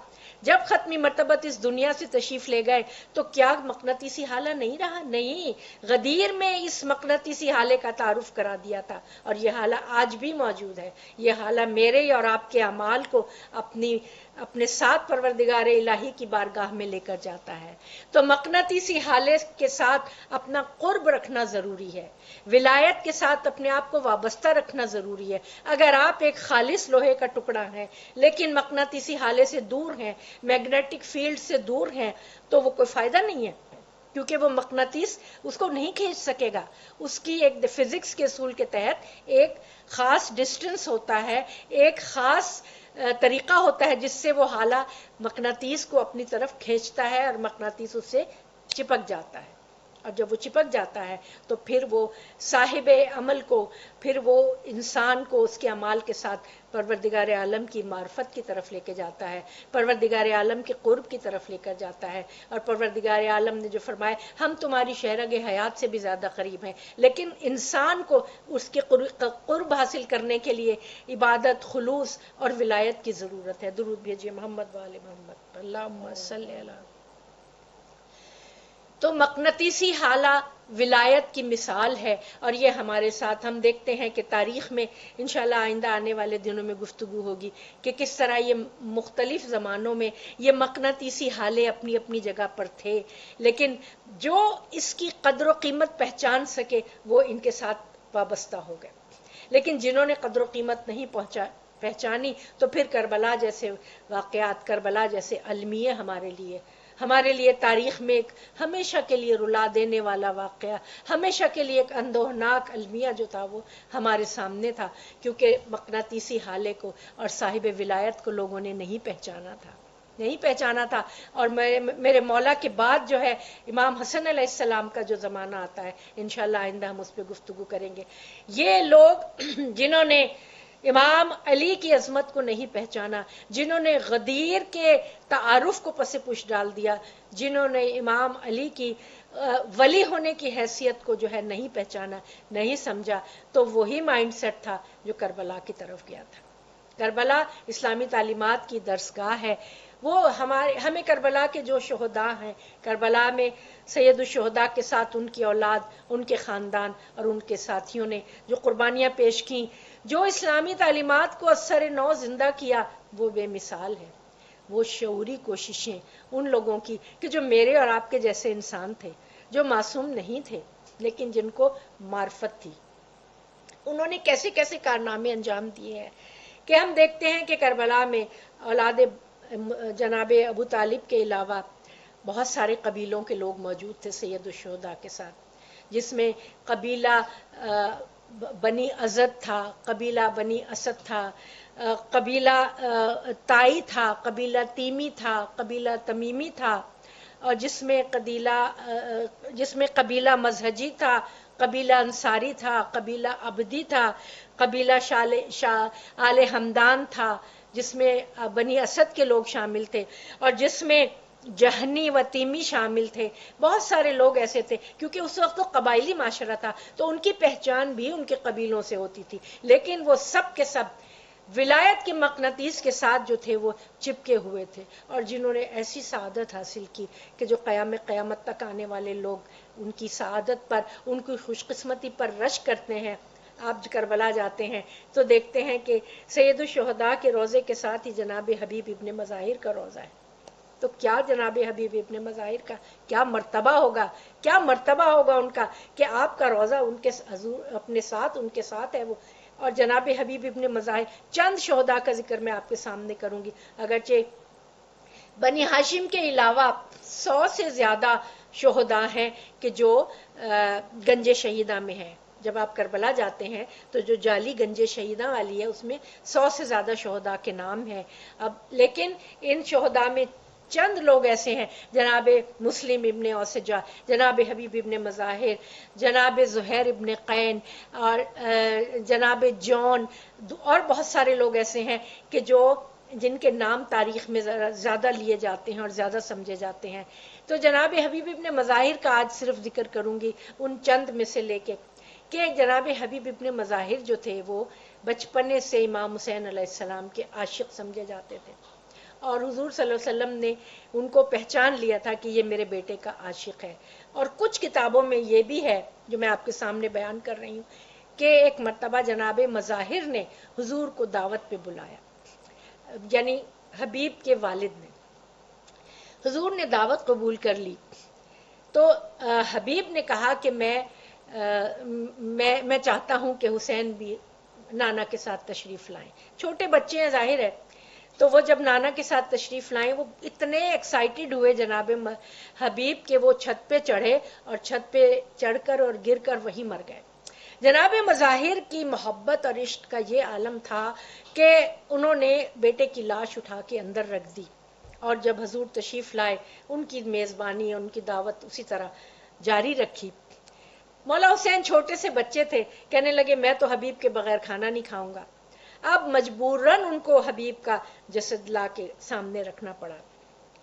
Speaker 1: جب ختمی مرتبت اس دنیا سے تشریف لے گئے، تو کیا مقناطیسی حالہ نہیں رہا؟ نہیں، غدیر میں اس مقناطیسی حالے کا تعارف کرا دیا تھا، اور یہ حالہ آج بھی موجود ہے۔ یہ حالہ میرے اور آپ کے اعمال کو اپنی اپنے ساتھ پروردگار الہی کی بارگاہ میں لے کر جاتا ہے. تو مقناطیسی حالے کے ساتھ اپنا قرب رکھنا ضروری ہے، ولایت کے ساتھ اپنے آپ کو وابستہ رکھنا ضروری ہے. اگر آپ ایک خالص لوہے کا ٹکڑا ہیں لیکن مقناطیسی حالے سے دور ہیں، میگنیٹک فیلڈ سے دور ہیں، تو وہ کوئی فائدہ نہیں ہے، کیونکہ وہ مقناطیس اس کو نہیں کھینچ سکے گا. اس کی ایک فزکس کے اصول کے تحت ایک خاص ڈسٹنس ہوتا ہے، ایک خاص طریقہ ہوتا ہے جس سے وہ حالہ مقناطیس کو اپنی طرف کھینچتا ہے اور مقناطیس اس سے چپک جاتا ہے. اور جب وہ چپک جاتا ہے تو پھر وہ صاحب عمل کو، پھر وہ انسان کو اس کے اعمال کے ساتھ پروردگار عالم کی معرفت کی طرف لے کے جاتا ہے، پروردگار عالم کے قرب کی طرف لے کر جاتا ہے. اور پروردگار عالم نے جو فرمایا ہم تمہاری شہرگ حیات سے بھی زیادہ قریب ہیں، لیکن انسان کو اس کے قرب حاصل کرنے کے لیے عبادت، خلوص اور ولایت کی ضرورت ہے. درود بھیجیے محمد وآل محمد. اللہم صلی اللہ. تو مقناطیسی حالہ ولایت کی مثال ہے، اور یہ ہمارے ساتھ ہم دیکھتے ہیں کہ تاریخ میں انشاءاللہ آئندہ آنے والے دنوں میں گفتگو ہوگی کہ کس طرح یہ مختلف زمانوں میں یہ مقناطیسی حالے اپنی اپنی جگہ پر تھے، لیکن جو اس کی قدر و قیمت پہچان سکے وہ ان کے ساتھ وابستہ ہو گئے. لیکن جنہوں نے قدر و قیمت نہیں پہچانی تو پھر کربلا جیسے واقعات، کربلا جیسے المیہ ہمارے لیے تاریخ میں ایک ہمیشہ کے لیے رلا دینے والا واقعہ، ہمیشہ کے لیے ایک اندوہناک المیہ جو تھا وہ ہمارے سامنے تھا، کیونکہ مقناطیسی حالے کو اور صاحب ولایت کو لوگوں نے نہیں پہچانا تھا. اور میرے مولا کے بعد جو ہے امام حسن علیہ السلام کا جو زمانہ آتا ہے انشاءاللہ آئندہ ہم اس پہ گفتگو کریں گے. یہ لوگ جنہوں نے امام علی کی عظمت کو نہیں پہچانا، جنہوں نے غدیر کے تعارف کو پس پش ڈال دیا، جنہوں نے امام علی کی ولی ہونے کی حیثیت کو جو ہے نہیں پہچانا، نہیں سمجھا، تو وہی مائنڈ سیٹ تھا جو کربلا کی طرف گیا تھا. کربلا اسلامی تعلیمات کی درسگاہ ہے. وہ ہمیں کربلا کے جو شہداء ہیں، کربلا میں سید الشہداء کے ساتھ ان کی اولاد، ان کے خاندان اور ان کے ساتھیوں نے جو قربانیاں پیش کیں، جو اسلامی تعلیمات کو اثر نو زندہ کیا، وہ بے مثال ہے. وہ شعوری کوششیں ان لوگوں کی کہ جو میرے اور آپ کے جیسے انسان تھے، جو معصوم نہیں تھے لیکن جن کو معرفت تھی، انہوں نے کیسے کیسے کارنامے انجام دیے ہیں کہ ہم دیکھتے ہیں کہ کربلا میں اولاد جناب ابو طالب کے علاوہ بہت سارے قبیلوں کے لوگ موجود تھے سید الشہداء کے ساتھ، جس میں قبیلہ بنی ازد تھا، قبیلہ بنی اسد تھا، قبیلہ تائی تھا، قبیلہ تیمی تھا، قبیلہ تمیمی تھا، اور جس میں قبیلہ مزہجی تھا، قبیلہ انصاری تھا، قبیلہ عبدی تھا، قبیلہ آل حمدان تھا، جس میں بنی اسد کے لوگ شامل تھے، اور جس میں جہنی و تیمی شامل تھے. بہت سارے لوگ ایسے تھے کیونکہ اس وقت تو قبائلی معاشرہ تھا، تو ان کی پہچان بھی ان کے قبیلوں سے ہوتی تھی، لیکن وہ سب کے سب ولایت کے مقناطیس کے ساتھ جو تھے وہ چپکے ہوئے تھے، اور جنہوں نے ایسی سعادت حاصل کی کہ جو قیامت تک آنے والے لوگ ان کی سعادت پر، ان کی خوش قسمتی پر رشک کرتے ہیں. آپ کربلا جاتے ہیں تو دیکھتے ہیں کہ سید الشہداء کے روضے کے ساتھ ہی جناب حبیب ابن مظاہر کا روضہ ہے. تو کیا جناب حبیب ابن مظاہر کا کیا مرتبہ ہوگا ان کا کہ آپ کا روضہ ان کے اپنے ساتھ ان کے ساتھ ہے وہ. اور جناب حبیب ابن مظاہر، چند شہداء کا ذکر میں آپ کے سامنے کروں گی، اگرچہ بنی ہاشم کے علاوہ 100 سے زیادہ شہداء ہیں کہ جو گنج شہیدہ میں ہیں. جب آپ کربلا جاتے ہیں تو جو جعلی گنج شہیدہ والی ہے اس میں 100 سے زیادہ شہداء کے نام ہیں. لیکن ان شہداء میں چند لوگ ایسے ہیں، جناب مسلم ابن اوسجا، جناب حبیب ابن مظاہر، جناب زہیر ابن قین، اور جناب جون، اور بہت سارے لوگ ایسے ہیں کہ جن کے نام تاریخ میں زیادہ لیے جاتے ہیں اور زیادہ سمجھے جاتے ہیں. تو جناب حبیب ابن مظاہر کا آج صرف ذکر کروں گی ان چند میں سے لے کے کہ جناب حبیب ابن مظاہر جو تھے وہ بچپنے سے امام حسین علیہ السلام کے عاشق سمجھے جاتے تھے، اور حضور صلی اللہ علیہ وسلم نے ان کو پہچان لیا تھا کہ یہ میرے بیٹے کا عاشق ہے. اور کچھ کتابوں میں یہ بھی ہے جو میں آپ کے سامنے بیان کر رہی ہوں کہ ایک مرتبہ جناب مظاہر نے حضور کو دعوت پہ بلایا، یعنی حبیب کے والد نے. حضور نے دعوت قبول کر لی تو حبیب نے کہا کہ میں چاہتا ہوں کہ حسین بھی نانا کے ساتھ تشریف لائیں. چھوٹے بچے ہیں ظاہر ہے, تو وہ جب نانا کے ساتھ تشریف لائیں وہ اتنے ایکسائٹیڈ ہوئے جناب حبیب کہ وہ چھت پہ چڑھے اور چھت پہ چڑھ کر اور گر کر وہیں مر گئے. جناب مظاہر کی محبت اور عشق کا یہ عالم تھا کہ انہوں نے بیٹے کی لاش اٹھا کے اندر رکھ دی, اور جب حضور تشریف لائے ان کی میزبانی ان کی دعوت اسی طرح جاری رکھی. مولا حسین چھوٹے سے بچے تھے, کہنے لگے میں تو حبیب کے بغیر کھانا نہیں کھاؤں گا. اب مجبوراً ان کو حبیب کا جسد لا کے سامنے رکھنا پڑا,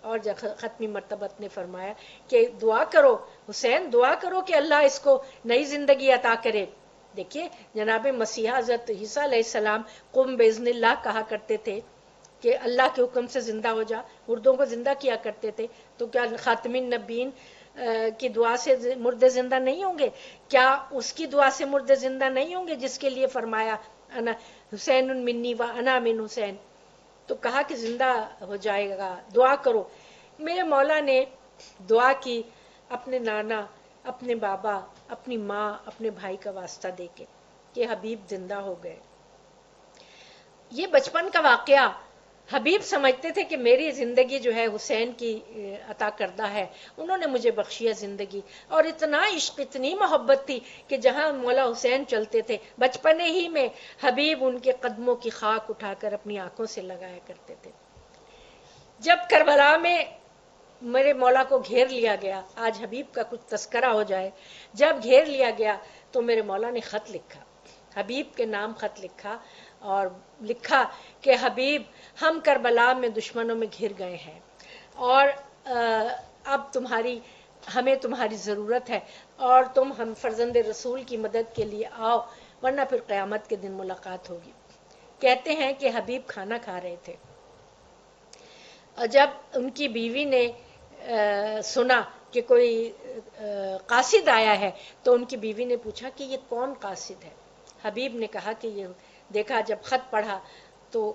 Speaker 1: اور جب ختمی مرتبت نے فرمایا کہ دعا کرو حسین, دعا کرو کہ اللہ اس کو نئی زندگی عطا کرے. دیکھیے جناب مسیحا حضرت عیسیٰ علیہ السلام قم باذن اللہ کہا کرتے تھے کہ اللہ کے حکم سے زندہ ہو جا, مردوں کو زندہ کیا کرتے تھے. تو کیا خاتم النبیین کی دعا سے مردے زندہ نہیں ہوں گے؟ کیا اس کی دعا سے مردے زندہ نہیں ہوں گے جس کے لیے فرمایا انا حسین منی و انا من حسین؟ تو کہا کہ زندہ ہو جائے گا, دعا کرو. میرے مولا نے دعا کی اپنے نانا, اپنے بابا, اپنی ماں, اپنے بھائی کا واسطہ دے کے کہ حبیب زندہ ہو گئے. یہ بچپن کا واقعہ. حبیب سمجھتے تھے کہ میری زندگی جو ہے حسین کی عطا کردہ ہے, انہوں نے مجھے بخشی ہے زندگی. اور اتنا عشق, اتنی محبت تھی کہ جہاں مولا حسین چلتے تھے بچپنے ہی میں حبیب ان کے قدموں کی خاک اٹھا کر اپنی آنکھوں سے لگایا کرتے تھے. جب کربلا میں میرے مولا کو گھیر لیا گیا, آج حبیب کا کچھ تذکرہ ہو جائے, جب گھیر لیا گیا تو میرے مولا نے خط لکھا, حبیب کے نام خط لکھا, اور لکھا کہ حبیب ہم کربلا میں دشمنوں میں گھر گئے ہیں, اور اب ہمیں تمہاری ضرورت ہے, اور تم ہم فرزند رسول کی مدد کے لیے آؤ, ورنہ پھر قیامت کے دن ملاقات ہوگی. کہتے ہیں کہ حبیب کھانا کھا رہے تھے, اور جب ان کی بیوی نے سنا کہ کوئی قاصد آیا ہے تو ان کی بیوی نے پوچھا کہ یہ کون قاصد ہے؟ حبیب نے کہا کہ یہ دیکھا, جب خط پڑھا تو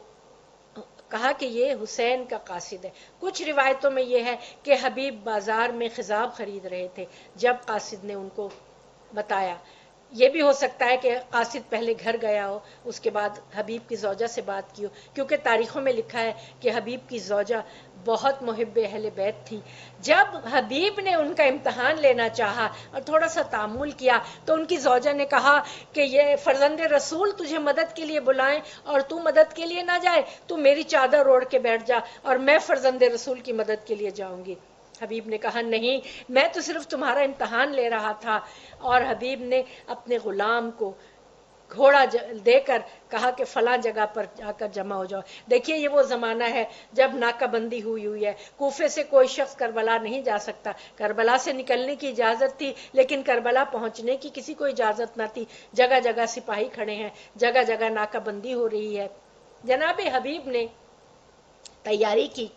Speaker 1: کہا کہ یہ حسین کا قاصد ہے. کچھ روایتوں میں یہ ہے کہ حبیب بازار میں خضاب خرید رہے تھے جب قاصد نے ان کو بتایا. یہ بھی ہو سکتا ہے کہ قاصد پہلے گھر گیا ہو, اس کے بعد حبیب کی زوجہ سے بات کی ہو, کیونکہ تاریخوں میں لکھا ہے کہ حبیب کی زوجہ بہت محب اہل بیت تھی. جب حبیب نے ان کا امتحان لینا چاہا اور تھوڑا سا تامل کیا تو ان کی زوجہ نے کہا کہ یہ فرزند رسول تجھے مدد کے لیے بلائیں اور تو مدد کے لیے نہ جائے, تو میری چادر اوڑھ کے بیٹھ جا اور میں فرزند رسول کی مدد کے لیے جاؤں گی. حبیب نے کہا نہیں, میں تو صرف تمہارا امتحان لے رہا تھا. اور حبیب نے اپنے غلام کو گھوڑا دے کر کہا کہ فلاں جگہ پر جا کر جمع ہو جاؤ. دیکھیے یہ وہ زمانہ ہے جب ناکہ بندی ہوئی ہے, کوفے سے کوئی شخص کربلا نہیں جا سکتا. کربلا سے نکلنے کی اجازت تھی لیکن کربلا پہنچنے کی کسی کو اجازت نہ تھی. جگہ جگہ سپاہی کھڑے ہیں, جگہ جگہ ناکہ بندی ہو رہی ہے. جناب حبیب نے تیاری کی,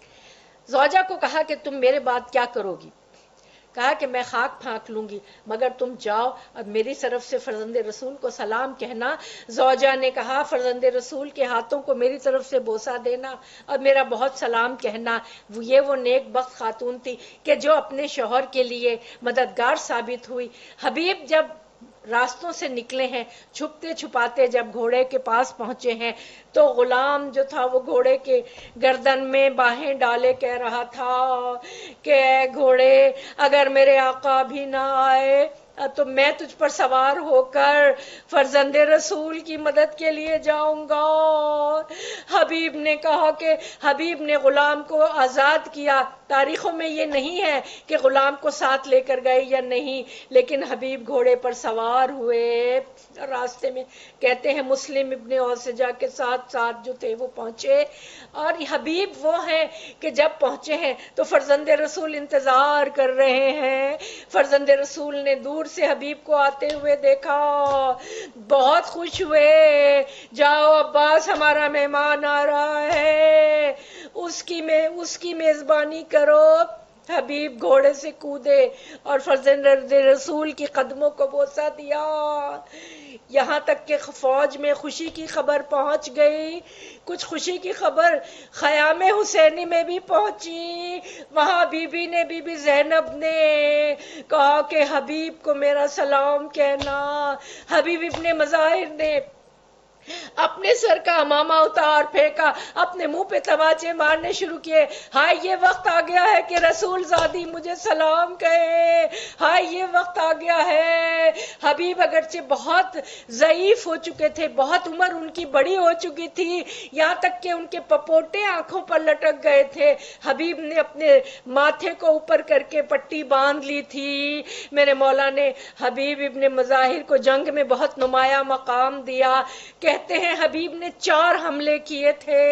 Speaker 1: زوجہ کو کہا کہ تم میرے بعد کیا کرو گی؟ کہا کہ میں خاک پھانک لوں گی مگر تم جاؤ اور میری طرف سے فرزند رسول کو سلام کہنا. زوجہ نے کہا فرزند رسول کے ہاتھوں کو میری طرف سے بوسہ دینا اور میرا بہت سلام کہنا. وہ نیک بخت خاتون تھی کہ جو اپنے شوہر کے لیے مددگار ثابت ہوئی. حبیب جب راستوں سے نکلے ہیں, چھپتے چھپاتے جب گھوڑے کے پاس پہنچے ہیں تو غلام جو تھا وہ گھوڑے کے گردن میں باہیں ڈالے کہہ رہا تھا کہ اے گھوڑے اگر میرے آقا بھی نہ آئے تو میں تجھ پر سوار ہو کر فرزند رسول کی مدد کے لیے جاؤں گا. حبیب نے کہا کہ حبیب نے غلام کو آزاد کیا. تاریخوں میں یہ نہیں ہے کہ غلام کو ساتھ لے کر گئے یا نہیں, لیکن حبیب گھوڑے پر سوار ہوئے. راستے میں کہتے ہیں مسلم ابن اوسجہ کے ساتھ جو تھے وہ پہنچے, اور حبیب وہ ہیں کہ جب پہنچے ہیں تو فرزند رسول انتظار کر رہے ہیں. فرزند رسول نے دور سے حبیب کو آتے ہوئے دیکھا, بہت خوش ہوئے. جاؤ عباس ہمارا مہمان آ رہا ہے, اس کی میزبانی کرو. حبیب گھوڑے سے کودے اور فرزند رسول کی قدموں کو بوسہ دیا. یہاں تک کہ فوج میں خوشی کی خبر پہنچ گئی، کچھ خوشی کی خبر خیام حسینی میں بھی پہنچی۔ وہاں بی بی زینب نے کہا کہ حبیب کو میرا سلام کہنا۔ حبیب ابن مظاہر نے اپنے سر کا امامہ اتار پھینکا، اپنے منہ پہ تماچے مارنے شروع کیے۔ ہائے یہ وقت آ گیا ہے کہ رسول زادی مجھے سلام کہے، ہائے یہ وقت آ گیا ہے۔ حبیب اگرچہ بہت ضعیف ہو چکے تھے، بہت عمر ان کی بڑی ہو چکی تھی، یہاں تک کہ ان کے پپوٹے آنکھوں پر لٹک گئے تھے، حبیب نے اپنے ماتھے کو اوپر کر کے پٹی باندھ لی تھی۔ میرے مولا نے حبیب ابن مظاہر کو جنگ میں بہت نمایاں مقام دیا۔ کہتے ہیں حبیب نے 4 حملے کیے تھے،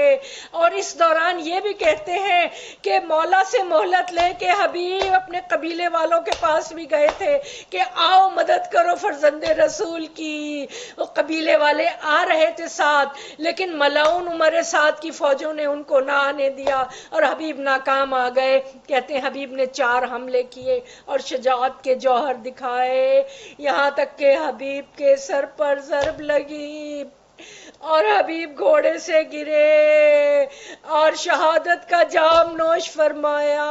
Speaker 1: اور اس دوران یہ بھی کہتے ہیں کہ مولا سے مہلت لے کے حبیب اپنے قبیلے والوں کے پاس بھی گئے تھے کہ آؤ مدد کرو فرزند رسول کی۔ وہ قبیلے والے آ رہے تھے ساتھ، لیکن ملعون عمر سعد کی فوجوں نے ان کو نہ آنے دیا اور حبیب ناکام آ گئے۔ کہتے ہیں حبیب نے 4 حملے کیے اور شجاعت کے جوہر دکھائے، یہاں تک کہ حبیب کے سر پر ضرب لگی اور حبیب گھوڑے سے گرے اور شہادت کا جام نوش فرمایا۔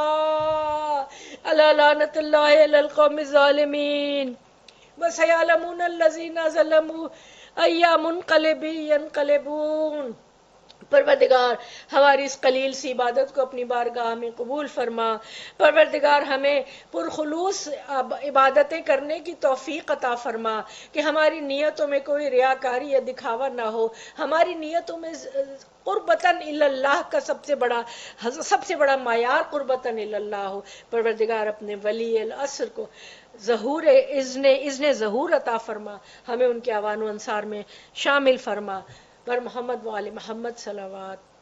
Speaker 1: الا لعنت اللہ علی القوم الظالمین وسیعلمون الذین ظلموا ای منقلب ینقلبون۔ پروردگار ہماری اس قلیل سی عبادت کو اپنی بارگاہ میں قبول فرما۔ پروردگار ہمیں پرخلوص عبادتیں کرنے کی توفیق عطا فرما کہ ہماری نیتوں میں کوئی ریاکاری یا دکھاوا نہ ہو، ہماری نیتوں میں قربتاً اللہ کا سب سے بڑا معیار قربتاً اللہ ہو۔ پروردگار اپنے ولی العصر کو اذن ظہور عطا فرما، ہمیں ان کے اعوان و انصار میں شامل فرما۔ بر محمد و آل محمد صلوات۔